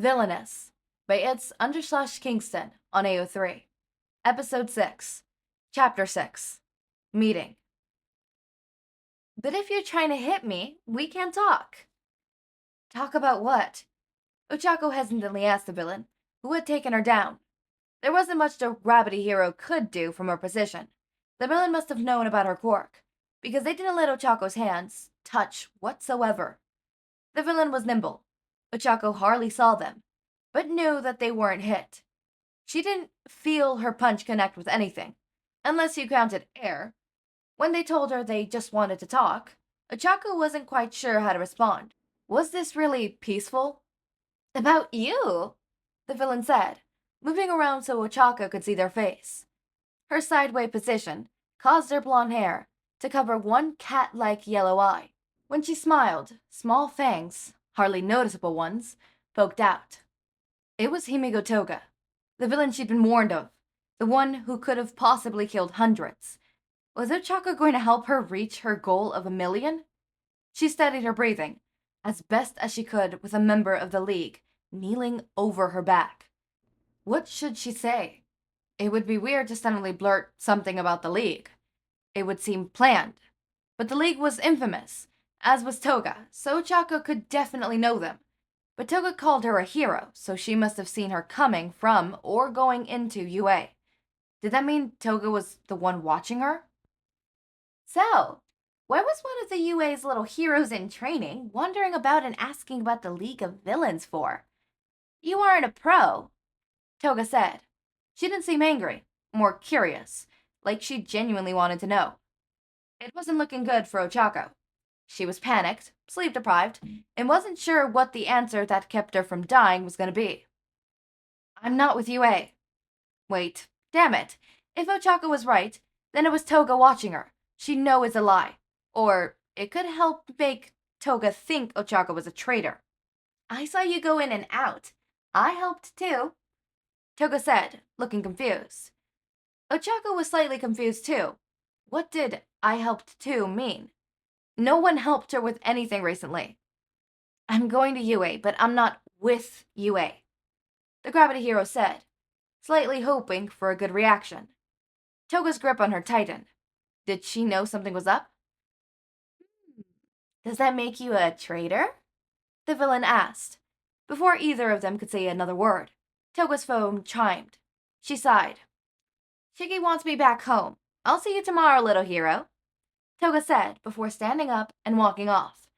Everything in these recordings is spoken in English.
Villainous by its_Kingston on AO3. Episode 6. Chapter 6. Meeting. But if you're trying to hit me, we can't talk. Talk about what? Ochako hesitantly asked the villain, who had taken her down. There wasn't much the Gravity Hero could do from her position. The villain must have known about her quirk, because they didn't let Ochako's hands touch whatsoever. The villain was nimble. Ochako hardly saw them, but knew that they weren't hit. She didn't feel her punch connect with anything, unless you counted air. When they told her they just wanted to talk, Ochako wasn't quite sure how to respond. Was this really peaceful? About you, the villain said, moving around so Ochako could see their face. Her sideways position caused her blonde hair to cover one cat-like yellow eye. When she smiled, small fangs, hardly noticeable ones, poked out. It was Himiko Toga, the villain she'd been warned of, the one who could have possibly killed hundreds. Was Ochako going to help her reach her goal of 1,000,000? She steadied her breathing, as best as she could with a member of the League kneeling over her back. What should she say? It would be weird to suddenly blurt something about the League. It would seem planned. But the League was infamous, as was Toga, so Ochako could definitely know them. But Toga called her a hero, so she must have seen her coming from or going into UA. Did that mean Toga was the one watching her? So, why was one of the UA's little heroes in training wandering about and asking about the League of Villains for? You aren't a pro, Toga said. She didn't seem angry, more curious, like she genuinely wanted to know. It wasn't looking good for Ochako. She was panicked, sleep-deprived, and wasn't sure what the answer that kept her from dying was going to be. I'm not with UA. Wait, damn it. If Ochako was right, then it was Toga watching her. She'd know it's a lie. Or it could help make Toga think Ochako was a traitor. I saw you go in and out. I helped too, Toga said, looking confused. Ochako was slightly confused too. What did I helped too mean? No one helped her with anything recently. I'm going to UA, but I'm not with UA, the Gravity Hero said, slightly hoping for a good reaction. Toga's grip on her tightened. Did she know something was up? Does that make you a traitor? The villain asked. Before either of them could say another word, Toga's phone chimed. She sighed. Shiki wants me back home. I'll see you tomorrow, little hero, Toga said before standing up and walking off.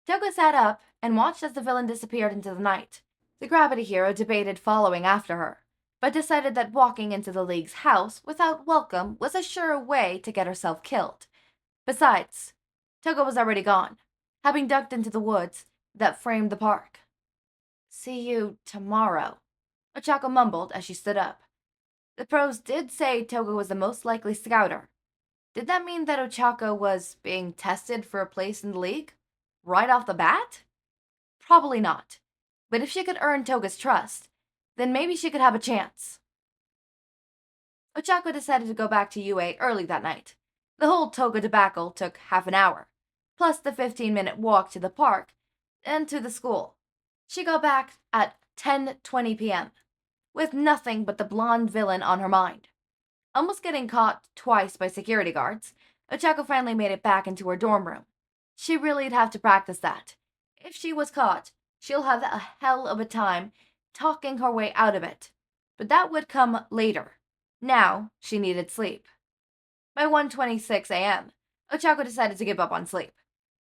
Toga sat up and watched as the villain disappeared into the night. The Gravity Hero debated following after her, but decided that walking into the League's house without welcome was a sure way to get herself killed. Besides, Toga was already gone, having ducked into the woods that framed the park. See you tomorrow, Ochako mumbled as she stood up. The pros did say Toga was the most likely scouter. Did that mean that Ochako was being tested for a place in the League? Right off the bat? Probably not. But if she could earn Toga's trust, then maybe she could have a chance. Ochako decided to go back to UA early that night. The whole Toga debacle took half an hour, plus the 15-minute walk to the park and to the school. She got back at 10:20 p.m., with nothing but the blonde villain on her mind. Almost getting caught twice by security guards, Ochako finally made it back into her dorm room. She really'd have to practice that. If she was caught, she'll have a hell of a time talking her way out of it. But that would come later. Now, she needed sleep. By 1:26 a.m., Ochako decided to give up on sleep.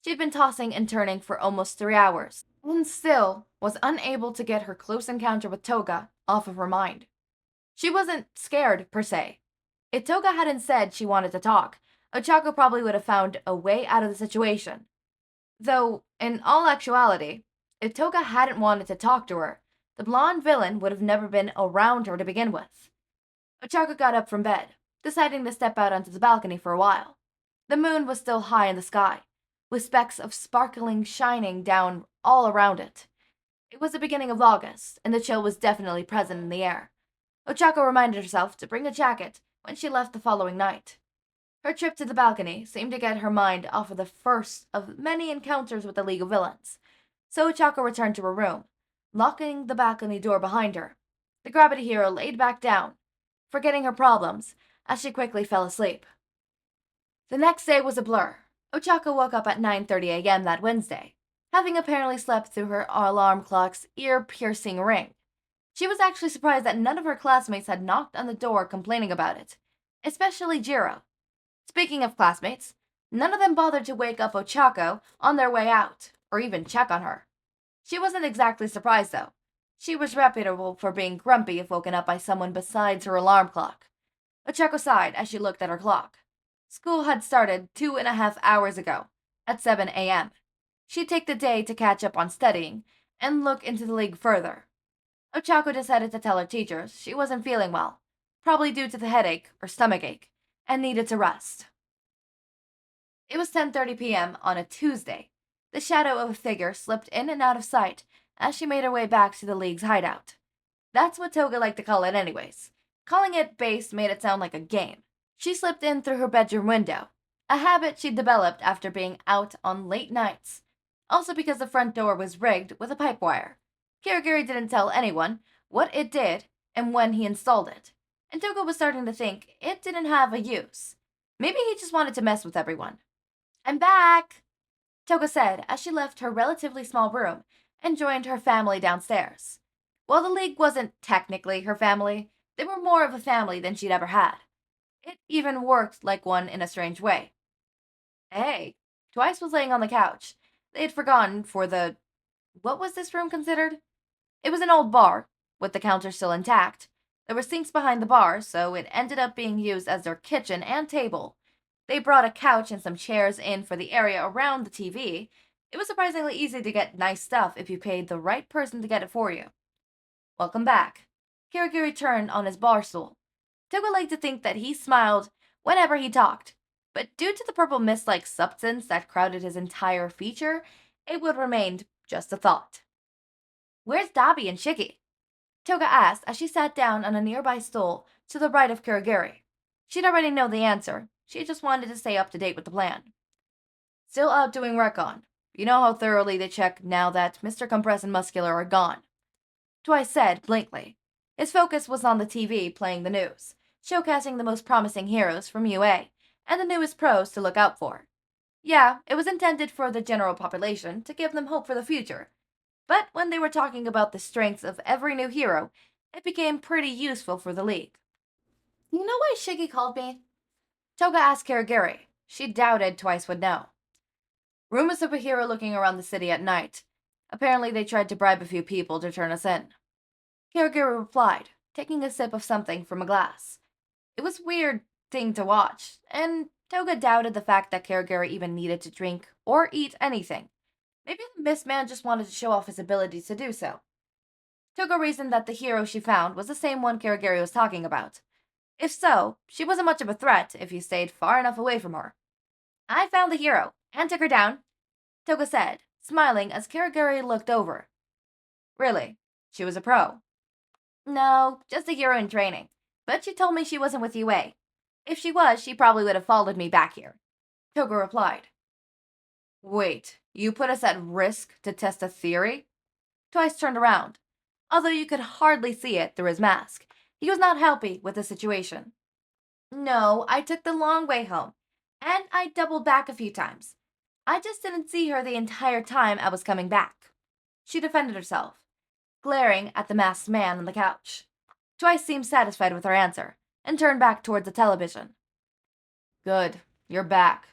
She'd been tossing and turning for almost 3 hours, and still was unable to get her close encounter with Toga off of her mind. She wasn't scared, per se. If Toga hadn't said she wanted to talk, Ochako probably would have found a way out of the situation. Though, in all actuality, if Toga hadn't wanted to talk to her, the blonde villain would have never been around her to begin with. Ochako got up from bed, deciding to step out onto the balcony for a while. The moon was still high in the sky, with specks of sparkling shining down all around it. It was the beginning of August, and the chill was definitely present in the air. Ochako reminded herself to bring a jacket when she left the following night. Her trip to the balcony seemed to get her mind off of the first of many encounters with the League of Villains, so Ochako returned to her room, locking the balcony door behind her. The gravity hero laid back down, forgetting her problems, as she quickly fell asleep. The next day was a blur. Ochako woke up at 9:30 a.m. that Wednesday, having apparently slept through her alarm clock's ear-piercing ring. She was actually surprised that none of her classmates had knocked on the door complaining about it, especially Jiro. Speaking of classmates, none of them bothered to wake up Ochako on their way out, or even check on her. She wasn't exactly surprised, though. She was reputable for being grumpy if woken up by someone besides her alarm clock. Ochako sighed as she looked at her clock. School had started 2.5 hours ago, at 7 a.m. She'd take the day to catch up on studying and look into the league further. Ochako decided to tell her teachers she wasn't feeling well, probably due to the headache or stomachache, and needed to rest. It was 10:30 p.m. on a Tuesday. The shadow of a figure slipped in and out of sight as she made her way back to the league's hideout. That's what Toga liked to call it anyways. Calling it base made it sound like a game. She slipped in through her bedroom window, a habit she'd developed after being out on late nights. Also because the front door was rigged with a pipe wire. Kirigiri didn't tell anyone what it did and when he installed it, and Toga was starting to think it didn't have a use. Maybe he just wanted to mess with everyone. "I'm back," Toga said as she left her relatively small room and joined her family downstairs. While the league wasn't technically her family, they were more of a family than she'd ever had. It even worked like one in a strange way. Hey, Twice was laying on the couch. They had forgotten for the... What was this room considered? It was an old bar, with the counter still intact. There were sinks behind the bar, so it ended up being used as their kitchen and table. They brought a couch and some chairs in for the area around the TV. It was surprisingly easy to get nice stuff if you paid the right person to get it for you. "Welcome back." Kirigiri turned on his bar stool. Toga liked to think that he smiled whenever he talked, but due to the purple mist-like substance that crowded his entire feature, it would remain just a thought. "Where's Dabi and Shiki?" Toga asked as she sat down on a nearby stool to the right of Kirigiri. She'd already known the answer. She just wanted to stay up to date with the plan. "Still out doing recon. You know how thoroughly they check now that Mr. Compress and Muscular are gone," Twice said blankly. His focus was on the TV playing the news, showcasing the most promising heroes from UA, and the newest pros to look out for. Yeah, it was intended for the general population to give them hope for the future, but when they were talking about the strengths of every new hero, it became pretty useful for the league. "You know why Shiki called me?" Toga asked Kirigiri. She doubted Twice would know. "Room a superhero looking around the city at night. Apparently they tried to bribe a few people to turn us in." Kirigiri replied, taking a sip of something from a glass. It was a weird thing to watch, and Toga doubted the fact that Kirigiri even needed to drink or eat anything. Maybe the Mist Man just wanted to show off his abilities to do so. Toga reasoned that the hero she found was the same one Kirigiri was talking about. If so, she wasn't much of a threat if he stayed far enough away from her. "I found the hero, and took her down," Toga said, smiling as Kirigiri looked over. "Really? She was a pro?" "No, just a hero in training. But she told me she wasn't with UA. If she was, she probably would have followed me back here," Toga replied. "Wait, you put us at risk to test a theory?" Twice turned around. Although you could hardly see it through his mask, he was not happy with the situation. "No, I took the long way home, and I doubled back a few times. I just didn't see her the entire time I was coming back," she defended herself, glaring at the masked man on the couch. Twice seemed satisfied with her answer, and turned back towards the television. "Good, you're back.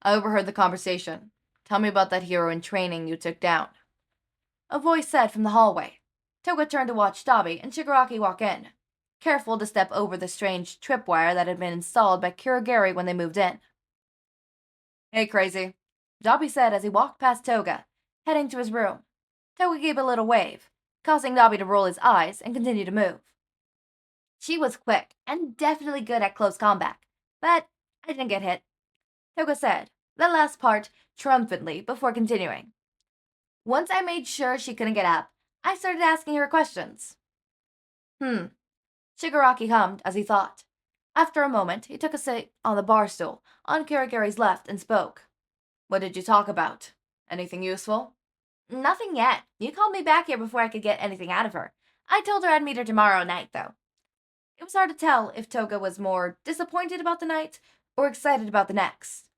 I overheard the conversation. Tell me about that hero in training you took down," a voice said from the hallway. Toga turned to watch Dabi and Shigaraki walk in, careful to step over the strange tripwire that had been installed by Kirigiri when they moved in. "Hey, crazy," Dabi said as he walked past Toga, heading to his room. Toga gave a little wave, causing Dabi to roll his eyes and continue to move. "She was quick and definitely good at close combat, but I didn't get hit," Toga said, the last part triumphantly before continuing. "Once I made sure she couldn't get up, I started asking her questions." Shigaraki hummed as he thought. After a moment, he took a seat on the bar stool on Kirigiri's left and spoke. "What did you talk about? Anything useful?" Nothing yet. You called me back here before I could get anything out of her. I told her I'd meet her tomorrow night, though. It was hard to tell if Toga was more disappointed about the night or excited about the next.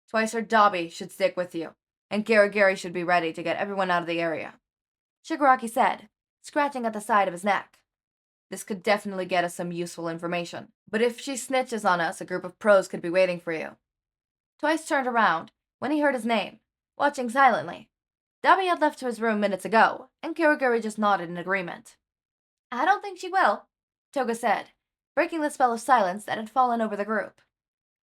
Twice her Dobby should stick with you, and Gary should be ready to get everyone out of the area, Shigaraki said, scratching at the side of his neck. This could definitely get us some useful information, but if she snitches on us, a group of pros could be waiting for you. Twice turned around when he heard his name, watching silently. Dobby had left to his room minutes ago, and Kirigiri just nodded in agreement. I don't think she will, Toga said, breaking the spell of silence that had fallen over the group.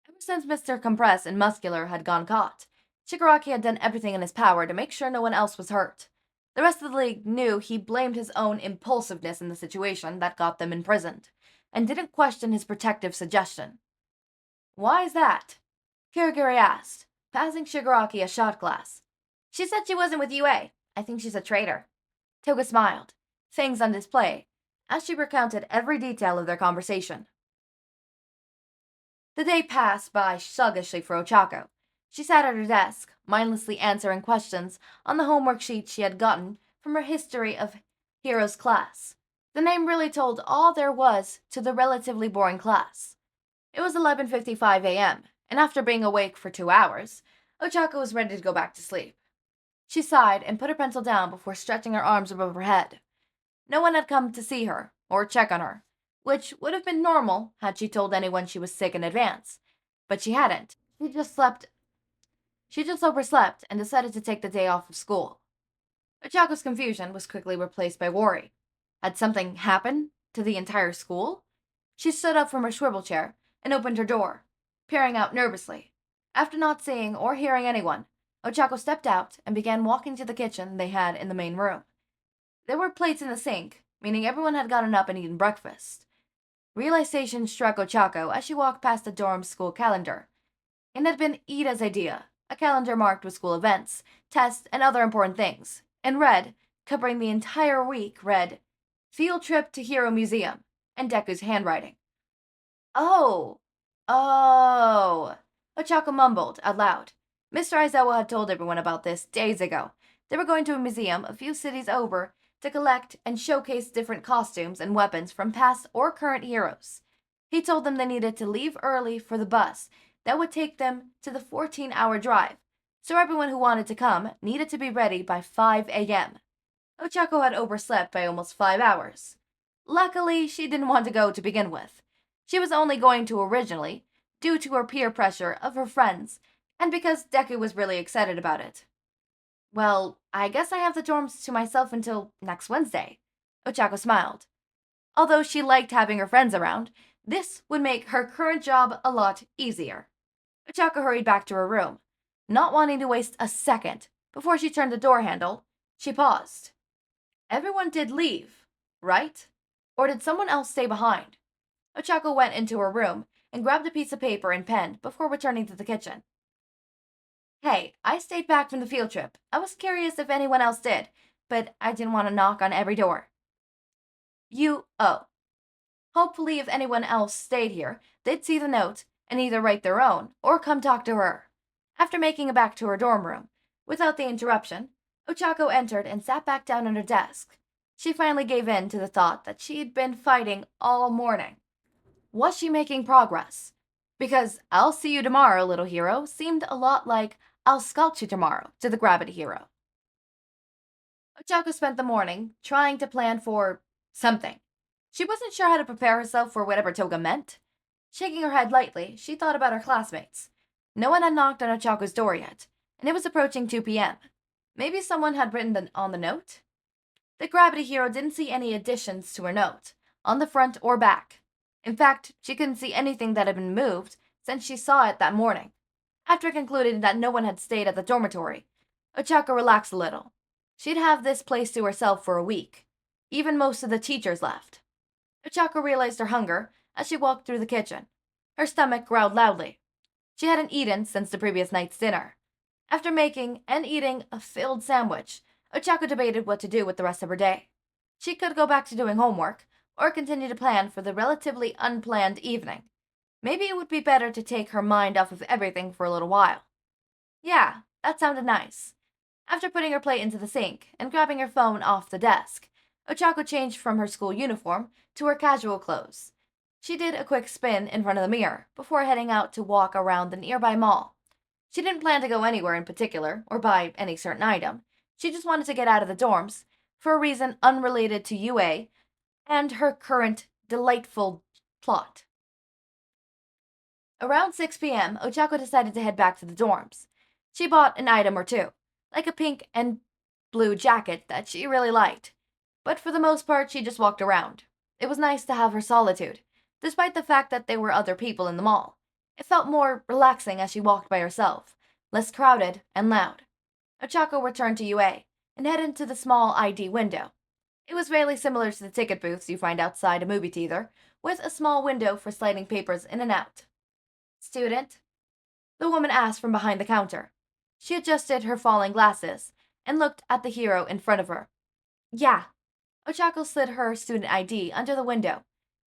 Ever since Mr. Compress and Muscular had gone caught, Shigaraki had done everything in his power to make sure no one else was hurt. The rest of the league knew he blamed his own impulsiveness in the situation that got them imprisoned, and didn't question his protective suggestion. Why is that? Kirigiri asked, passing Shigaraki a shot glass. She said she wasn't with UA. I think she's a traitor. Toga smiled, fangs on display, as she recounted every detail of their conversation. The day passed by sluggishly for Ochako. She sat at her desk, mindlessly answering questions on the homework sheet she had gotten from her History of Heroes class. The name really told all there was to the relatively boring class. It was 11:55 a.m., and after being awake for 2 hours, Ochako was ready to go back to sleep. She sighed and put her pencil down before stretching her arms above her head. No one had come to see her or check on her, which would have been normal had she told anyone she was sick in advance. But she hadn't. She just overslept and decided to take the day off of school. Ochako's confusion was quickly replaced by worry. Had something happened to the entire school? She stood up from her swivel chair and opened her door, peering out nervously. After not seeing or hearing anyone, Ochako stepped out and began walking to the kitchen they had in the main room. There were plates in the sink, meaning everyone had gotten up and eaten breakfast. Realization struck Ochako as she walked past the dorm's school calendar. It had been Ida's idea, a calendar marked with school events, tests, and other important things. In red, covering the entire week, read, Field Trip to Hero Museum, and Deku's handwriting. Oh. Ochako mumbled out loud. Mr. Aizawa had told everyone about this days ago. They were going to a museum a few cities over to collect and showcase different costumes and weapons from past or current heroes. He told them they needed to leave early for the bus that would take them to the 14-hour drive, so everyone who wanted to come needed to be ready by 5 a.m. Ochako had overslept by almost 5 hours. Luckily, she didn't want to go to begin with. She was only going to originally, due to her peer pressure of her friends, and because Deku was really excited about it. Well, I guess I have the dorms to myself until next Wednesday, Ochako smiled. Although she liked having her friends around, this would make her current job a lot easier. Ochako hurried back to her room. Not wanting to waste a second before she turned the door handle, she paused. Everyone did leave, right? Or did someone else stay behind? Ochako went into her room and grabbed a piece of paper and pen before returning to the kitchen. Hey, I stayed back from the field trip. I was curious if anyone else did, but I didn't want to knock on every door. Hopefully if anyone else stayed here, they'd see the note and either write their own or come talk to her. After making it back to her dorm room, without the interruption, Ochako entered and sat back down at her desk. She finally gave in to the thought that she'd been fighting all morning. Was she making progress? Because I'll see you tomorrow, little hero, seemed a lot like I'll sculpt you tomorrow to the gravity hero. Ochako spent the morning trying to plan for something. She wasn't sure how to prepare herself for whatever Toga meant. Shaking her head lightly, she thought about her classmates. No one had knocked on Ochako's door yet, and it was approaching 2 p.m. Maybe someone had written on the note? The gravity hero didn't see any additions to her note, on the front or back. In fact, she couldn't see anything that had been moved since she saw it that morning. After concluding that no one had stayed at the dormitory, Ochako relaxed a little. She'd have this place to herself for a week. Even most of the teachers left. Ochako realized her hunger as she walked through the kitchen. Her stomach growled loudly. She hadn't eaten since the previous night's dinner. After making and eating a filled sandwich, Ochako debated what to do with the rest of her day. She could go back to doing homework, or continue to plan for the relatively unplanned evening. Maybe it would be better to take her mind off of everything for a little while. Yeah, that sounded nice. After putting her plate into the sink and grabbing her phone off the desk, Ochako changed from her school uniform to her casual clothes. She did a quick spin in front of the mirror before heading out to walk around the nearby mall. She didn't plan to go anywhere in particular or buy any certain item. She just wanted to get out of the dorms for a reason unrelated to UA and her current delightful plot. Around 6 p.m., Ochako decided to head back to the dorms. She bought an item or two, like a pink and blue jacket that she really liked. But for the most part, she just walked around. It was nice to have her solitude, despite the fact that there were other people in the mall. It felt more relaxing as she walked by herself, less crowded and loud. Ochako returned to UA and headed to the small ID window. It was fairly similar to the ticket booths you find outside a movie theater, with a small window for sliding papers in and out. "Student?" the woman asked from behind the counter. She adjusted her falling glasses and looked at the hero in front of her. "Yeah." Ochako slid her student ID under the window.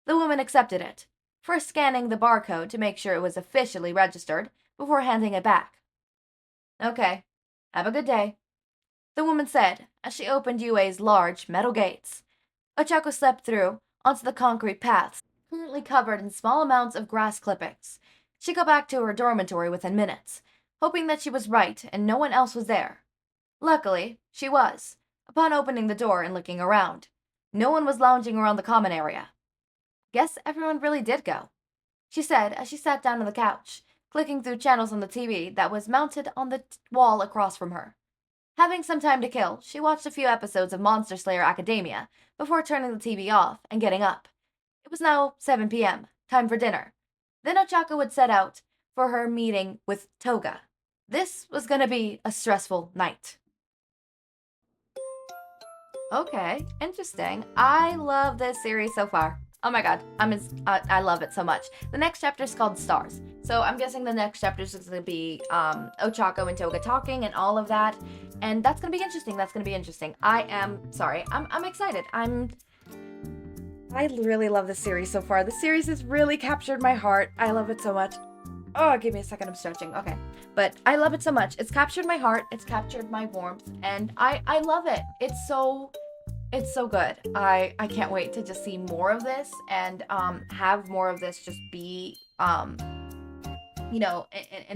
The woman accepted it, first scanning the barcode to make sure it was officially registered before handing it back. "Okay, have a good day," the woman said as she opened UA's large metal gates. Ochako stepped through onto the concrete paths, currently covered in small amounts of grass clippings. She got back to her dormitory within minutes, hoping that she was right and no one else was there. Luckily, she was, upon opening the door and looking around. No one was lounging around the common area. "Guess everyone really did go," she said as she sat down on the couch, clicking through channels on the TV that was mounted on the wall across from her. Having some time to kill, she watched a few episodes of Monster Slayer Academia before turning the TV off and getting up. It was now 7 p.m., time for dinner. Then Ochako would set out for her meeting with Toga. This was going to be a stressful night. Okay, interesting. I love this series so far. Oh my god, I love it so much. The next chapter is called Stars. So I'm guessing the next chapter is going to be Ochako and Toga talking and all of that. And that's going to be interesting. I'm excited. I really love this series so far. The series has really captured my heart. I love it so much. Oh, give me a second, I'm stretching. Okay. But I love it so much. It's captured my heart. It's captured my warmth. And I love it. It's so good. I can't wait to just see more of this and have more of this just be in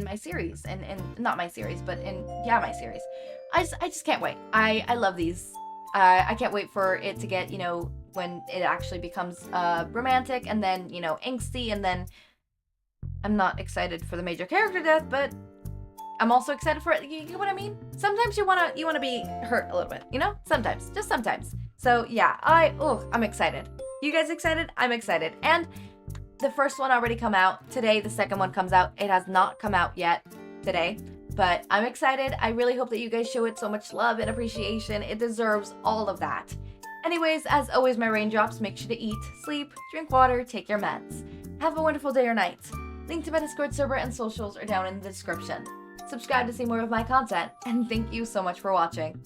my series and not my series, but my series. I just can't wait. I love these. I can't wait for it to get, when it actually becomes romantic and then, angsty, and then I'm not excited for the major character death, but I'm also excited for it. You know what I mean? Sometimes you wanna be hurt a little bit, Sometimes, just sometimes. So yeah, I'm excited. You guys excited? I'm excited. And the first one already come out today. The second one comes out. It has not come out yet today, but I'm excited. I really hope that you guys show it so much love and appreciation. It deserves all of that. Anyways, as always, my raindrops, make sure to eat, sleep, drink water, take your meds. Have a wonderful day or night. Link to my Discord server and socials are down in the description. Subscribe to see more of my content, and thank you so much for watching.